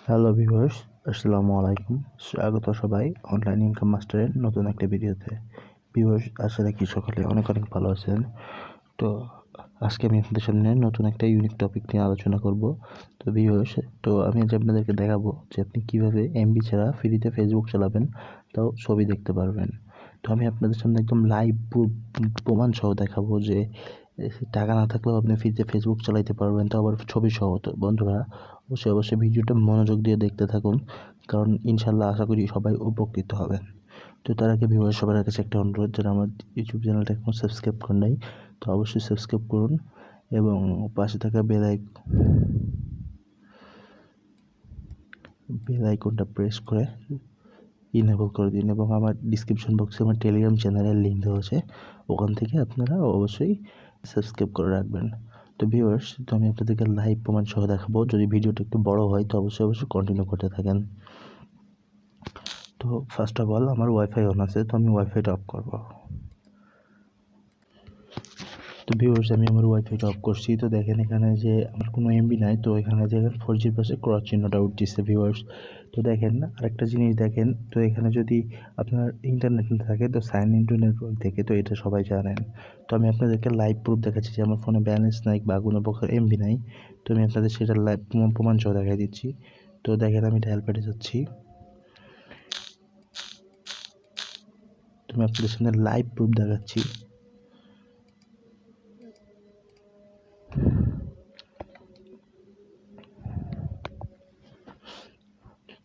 Hello viewers, আসসালামু আলাইকুম। স্বাগত সবাই অনলাইন ইনকাম মাস্টারের নতুন একটা ভিডিওতে। ভিউয়ার্স, আশা রাখি সকালে অনেক ভালো আছেন। তো আজকে আমি আপনাদের সামনে নতুন একটা ইউনিক টপিক নিয়ে আলোচনা করব। তো ভিউয়ার্স, আমি আজ আপনাদেরকে দেখাবো যে আপনি কীভাবে এমবি ছাড়া ফ্রিতে ফেসবুক চালাবেন, তাও ছবি দেখতে পারবেন। তো আমি আপনাদের সামনে একদম লাইভ প্রমাণ সহ দেখাবো যে টাকা না থাকলেও আপনি ফ্রিতে ফেসবুক চালাইতে পারবেন, তো আবার ছবি সহ। তো বন্ধুরা, অবশ্যই ভিডিওটা মনোযোগ দিয়ে দেখতে থাকুন, কারণ ইনশাল্লাহ আশা করি সবাই উপকৃত হবেন। তো তার আগে ভিউয়ার সবার কাছে একটা অনুরোধ, যারা আমার ইউটিউব চ্যানেলটা এখন সাবস্ক্রাইব করেন নাই, তো অবশ্যই সাবস্ক্রাইব করুন এবং পাশে থাকা বেল আইকনটা প্রেস করে ইনেবল করে দিন। এবং আমার ডিসক্রিপশন বক্সে আমার টেলিগ্রাম চ্যানেলের লিঙ্ক দেওয়া আছে, ওখান থেকে আপনারা অবশ্যই সাবস্ক্রাইব করে রাখবেন। তো ভিউয়ার্স, তো আমি আপনাদেরকে লাইভ প্রমাণ সহ দেখাবো। যদি ভিডিওটা একটু বড় হয় তো অবশ্যই কন্টিনিউ করতে থাকেন। তো ফার্স্ট অফ অল আমার ওয়াইফাই অন আছে, তো আমি ওয়াইফাইটা অফ করব। তো ভিউয়ার্স, আমি আমার ওয়াইফাইটা অফ করছি। তো দেখেন এখানে যে আমার কোনো এমবি নাই, তো এখানে যে 4Gর পাশে ক্রস চিহ্নটা উঠতেছে ভিউয়ার্স। তো দেখেন আরেকটা জিনিস দেখেন, তো এখানে যদি আপনার ইন্টারনেট না থাকে তো সাইন ইন টু নেটওয়ার্ক থেকে, তো এটা সবাই জানেন। তো আমি আপনাদেরকে লাইভ প্রুফ দেখাচ্ছি যে আমার ফোনে ব্যালেন্স নাই বা কোনো প্রকার এমবি নাই। তো আমি আপনাদের সেটা লাইভ প্রমাণ সহ দেখাই দিচ্ছি। তো দেখেন আমি ডায়াল প্যাডে যাচ্ছি। তো আমি আপনাদের সামনে লাইভ প্রুফ দেখাচ্ছি।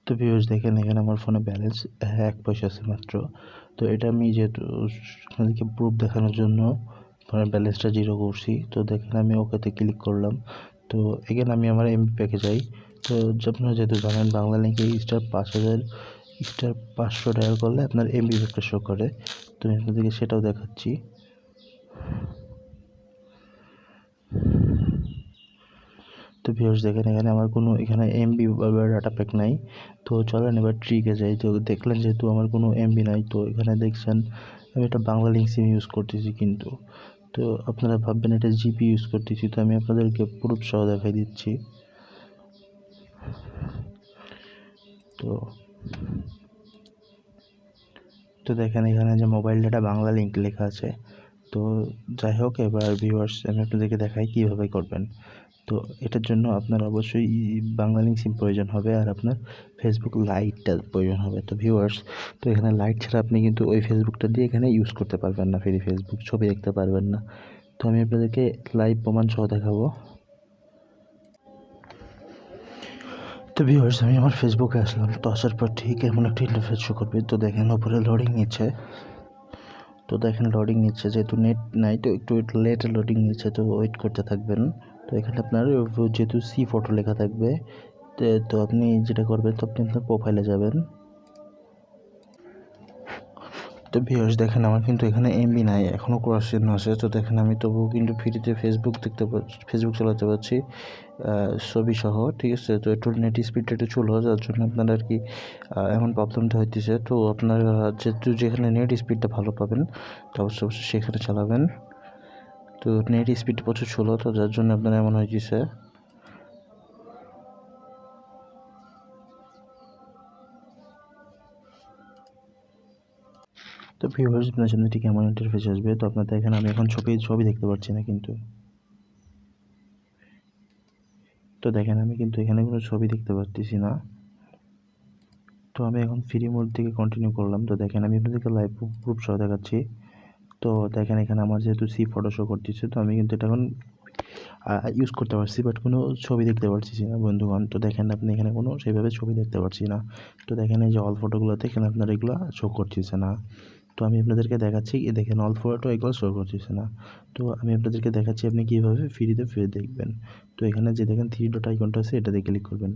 তো ভিউয়ার্স, দেখেন এখানে আমার ফোনে ব্যালেন্স 1 পয়সা আছে মাত্র। তো এটা আমি যেহেতু আপনাদেরকে প্রুফ দেখানোর জন্য ফোনের ব্যালেন্সটা 0 করছি। তো দেখেন আমি ওকেতে ক্লিক করলাম। তো এখানে আমি আমার এমবি প্যাকে যাই। তো আপনারা যেহেতু জানেন বাংলালিংকে *500 ডায়াল করলে আপনার এমবি প্যাকটা শো করে। তো আমি আপনাদেরকে সেটাও দেখাচ্ছি। তো ভিউয়ার্স, দেখেন এখানে আমার কোনো এমবি বা ডাটা প্যাক নাই। তো চলেন এবার ট্রিকে যাই। তো দেখলেন যেহেতু আমার কোনো এমবি নাই, তো এখানে দেখছেন আমি একটা বাংলালিংক সিম ইউজ করতেছি, কিন্তু তো আপনারা ভাববেন এটা জিপি ইউজ করতেছি। তো আমি আপনাদেরকে প্রুফ সহ দেখাই দিচ্ছি। তো দেখেন এখানে যে মোবাইল ডাটা বাংলালিংক লেখা আছে। তো যাই হোক, এবার ভিউয়ার্স আমি আপনাদেরকে দেখাই কীভাবে করবেন। তো এটার জন্য আপনার অবশ্যই বাংলালিংক সিম প্রয়োজন হবে, আর আপনার ফেসবুক লাইটটা প্রয়োজন হবে। তো ভিউয়ার্স, তো এখানে লাইট ছাড়া আপনি কিন্তু ওই ফেসবুকটা দিয়ে এখানে ইউজ করতে পারবেন না, ফ্রি ফেসবুক ছবি দেখতে পারবেন না। তো আমি আপনাদেরকে লাইভ প্রমাণ সহ দেখাবো। তো ভিউয়ার্স, আমি আমার ফেসবুকে আসলাম। তো আসার পর ঠিক এমন একটা ইন্টারফেস শো করবে। তো দেখেন ওপরে লোডিং নিচ্ছে। যেহেতু নেট নাই, তো একটু লেট লোডিং নিচ্ছে, তো ওয়েট করতে থাকবেন। তো এখানে আপনার যেহেতু সি ফটো লেখা থাকবে, তো আপনি যেটা করবেন, তো আপনি আপনার প্রোফাইলে যাবেন। তো ভিউয়ার্স, দেখেন আমার কিন্তু এখানে এমবি নাই, এখনও ক্রস চিহ্ন আছে। তো দেখেন আমি তবুও কিন্তু ফ্রিতে ফেসবুক চালাতে পারছি ছবি সহ, ঠিক আছে। তো একটু নেট স্পিডটা একটু চলো, যার জন্য আপনার আর কি এমন প্রবলেমটা হইতেছে। তো আপনার যেখানে নেট স্পিডটা ভালো পাবেন, তো অবশ্যই সেখানে চালাবেন। তো নেট স্পিড প্রচুর ছিল, তো যার জন্য আপনার এমন হয়েছে। তো ভিউয়ার্স, আপনার সামনে ঠিক এমন ইন্টারফেস আসবে। তো আপনার দেখেন আমি এখন ছবি দেখতে পাচ্ছি না, কিন্তু তো দেখেন আমি কিন্তু এখানে কোনো ছবি দেখতে পাচ্ছি না। তো আমি এখন ফ্রি মোড থেকে কন্টিনিউ করলাম। তো দেখেন আমি আপনাদেরকে লাইভ প্রুফ সহ দেখাচ্ছি। তো দেখেন এখানে আমার যেহেতু সি ফটো শো করতেছে, তো আমি কিন্তু এটা এখন ইউজ করতে পারছি, বাট কোনো ছবি দেখতে পারছি না বন্ধুগণ। তো দেখেন আপনি এখানে কোনো সেইভাবে ছবি দেখতে পারছি না। তো দেখেন এই যে অল ফটোগুলোতে এখানে আপনার এগুলো শো করতেছে না। তো আমি আপনাদেরকে দেখাচ্ছি, দেখেন অল ফটো এগুলো শো করতেছে না। তো আমি আপনাদেরকে দেখাচ্ছি আপনি কীভাবে ফ্রিতে দেখবেন। তো এখানে যে দেখেন 3 ডট আইকনটা আছে, এটাতে ক্লিক করবেন।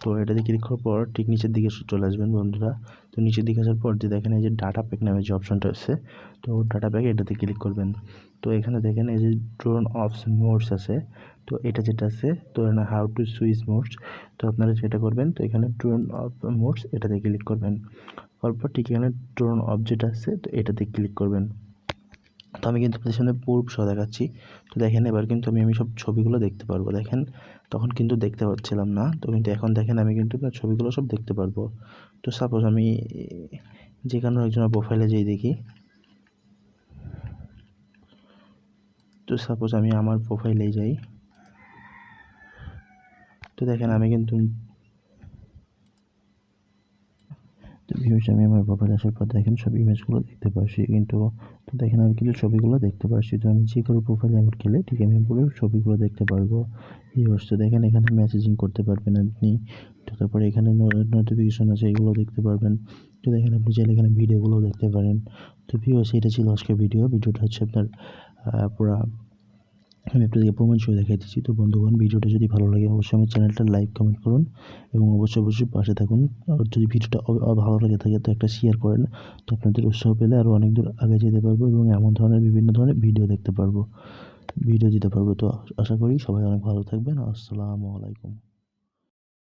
তো এটাতে ক্লিক করার পর ঠিক নিচের দিকে চলে আসবেন বন্ধুরা। তো নিচের দিকে আসার পর যে দেখেন এই যে ডাটা প্যাক নামে যে অপশনটা আছে, তো ডাটা প্যাক এটাতে ক্লিক করবেন। তো এখানে দেখেন এই যে টার্ন অফ মোডস আছে, তো এটা যেটা আছে, তো হাউ টু সুইচ মোডস, তো আপনারা যেটা করবেন, তো এখানে টার্ন অফ মোডস এটাতে ক্লিক করবেন। তারপর ঠিক এখানে টার্ন অফ যেটা আছে, তো এটাতে ক্লিক করবেন। তো আমি কিন্তু আপনাদের সামনে প্রুফ সহ দেখাচ্ছি। তো দেখেন এবার কিন্তু আমি সব ছবিগুলো দেখতে পারবো। দেখেন তখন কিন্তু দেখতে পাচ্ছিলাম না, তো কিন্তু এখন দেখেন আমি কিন্তু ছবিগুলো সব দেখতে পারবো। তো সাপোজ আমি যে কোনো একজনের প্রোফাইলে যেয়ে দেখি, তো সাপোজ আমি আমার প্রোফাইলে যাই, তো দেখেন আমি কিন্তু আমি আমার প্রোফাইলে আসার পর দেখেন সব ইমেজগুলো দেখতে পারছি কিন্তু। তো দেখেন আমি কিন্তু ছবিগুলো দেখতে পারছি। তো আমি যে কোনো প্রোফাইলে আমার গেলে ঠিক আমি পুরো ছবিগুলো দেখতে পারবো। তো দেখেন এখানে মেসেজিং করতে পারবেন আপনি। তো তারপরে এখানে নোটিফিকেশন আছে, এগুলো দেখতে পারবেন। তো দেখেন আপনি চাইলে এখানে ভিডিওগুলো দেখতে পারেন। তো ভিউয়ার্স, এটা ছিল আজকের ভিডিওটা হচ্ছে আপনার পুরা আমি আপনাদেরকে প্রমাণ সহ দেখাই দিচ্ছি। তো বন্ধুগণ, ভিডিওটা যদি ভালো লাগে অবশ্যই আমার চ্যানেলটা লাইক কমেন্ট করুন এবং অবশ্যই পাশে থাকুন। আর যদি ভিডিওটা ভালো লাগে থাকে তো একটা শেয়ার করেন। তো আপনাদের উৎসাহ পেলে আরও অনেক দূর আগে যেতে পারবো এবং এমন ধরনের বিভিন্ন ধরনের ভিডিও দেখতে পারবো, ভিডিও দিতে পারবো। তো আশা করি সবাই অনেক ভালো থাকবেন। আসসালামু আলাইকুম।